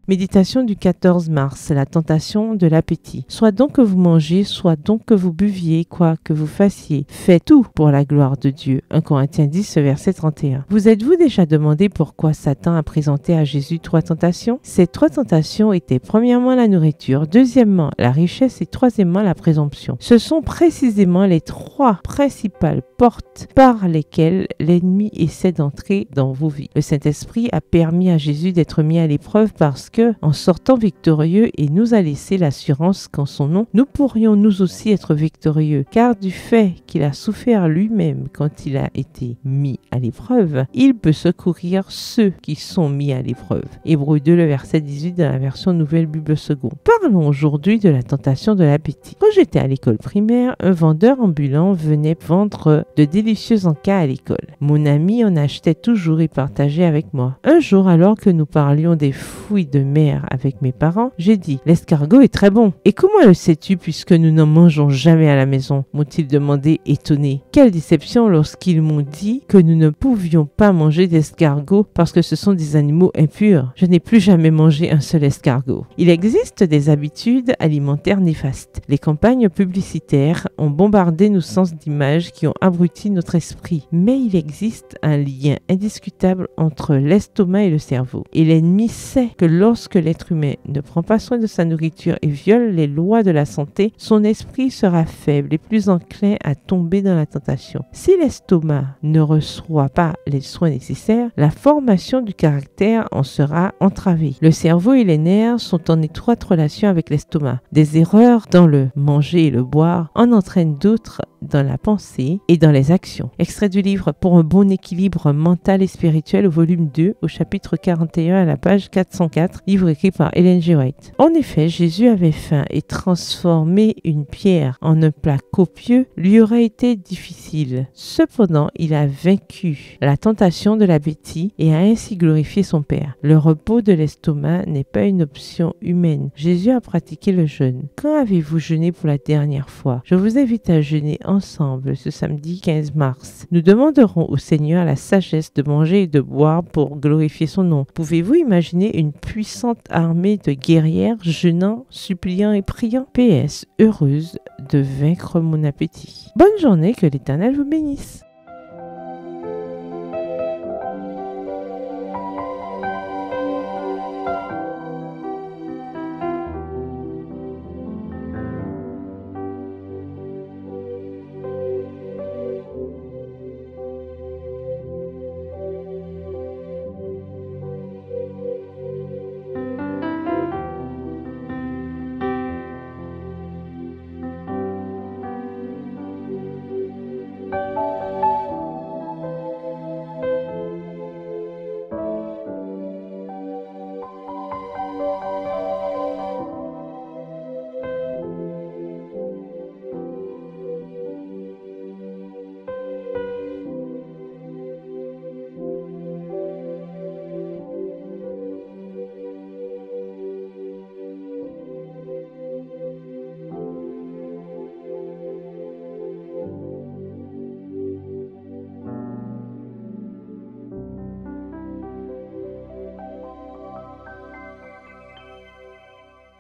Méditation du 14 mars, la tentation de l'appétit. Soit donc que vous mangiez, soit donc que vous buviez, quoi que vous fassiez, faites tout pour la gloire de Dieu. 1 Corinthiens 10, verset 31. Vous êtes-vous déjà demandé pourquoi Satan a présenté à Jésus 3 tentations? Ces 3 tentations étaient premièrement la nourriture, deuxièmement la richesse et troisièmement la présomption. Ce sont précisément les 3 principales portes par lesquelles l'ennemi essaie d'entrer dans vos vies. Le Saint-Esprit a permis à Jésus d'être mis à l'épreuve parce que, en sortant victorieux, il nous a laissé l'assurance qu'en son nom, nous pourrions nous aussi être victorieux. Car du fait qu'il a souffert lui-même quand il a été mis à l'épreuve, il peut secourir ceux qui sont mis à l'épreuve. Hébreux 2, le verset 18 dans la version Nouvelle Bible Seconde. Parlons aujourd'hui de la tentation de l'appétit. Quand j'étais à l'école primaire, un vendeur ambulant venait vendre de délicieux encas à l'école. Mon ami en achetait toujours et partageait avec moi. Un jour, alors que nous parlions des fruits de mer avec mes parents, j'ai dit « L'escargot est très bon. Et comment le sais-tu puisque nous n'en mangeons jamais à la maison ?» m'ont-ils demandé étonnés. Quelle déception lorsqu'ils m'ont dit que nous ne pouvions pas manger d'escargots parce que ce sont des animaux impurs. Je n'ai plus jamais mangé un seul escargot. Il existe des habitudes alimentaires néfastes. Les campagnes publicitaires ont bombardé nos sens d'images qui ont abruti notre esprit. Mais il existe un lien indiscutable entre l'estomac et le cerveau. Et l'ennemi sait que lorsque l'être humain ne prend pas soin de sa nourriture et viole les lois de la santé, son esprit sera faible et plus enclin à tomber dans la tentation. Si l'estomac ne reçoit pas les soins nécessaires, la formation du caractère en sera entravée. Le cerveau et les nerfs sont en étroite relation avec l'estomac. Des erreurs dans le manger et le boire en entraînent d'autres dans la pensée et dans les actions. Extrait du livre Pour un bon équilibre mental et spirituel au volume 2 au chapitre 41 à la page 404, livre écrit par Ellen G. White. En effet, Jésus avait faim et transformer une pierre en un plat copieux lui aurait été difficile. Cependant, il a vaincu la tentation de l'appétit et a ainsi glorifié son Père. Le repos de l'estomac n'est pas une option humaine. Jésus a pratiqué le jeûne. Quand avez-vous jeûné pour la dernière fois? Je vous invite à jeûner ensemble ce samedi 15 mars. Nous demanderons au Seigneur la sagesse de manger et de boire pour glorifier son nom. Pouvez-vous imaginer une puissante armée de guerrières jeûnant, suppliant et priant? PS, heureuse de vaincre mon appétit. Bonne journée, que l'Éternel vous bénisse.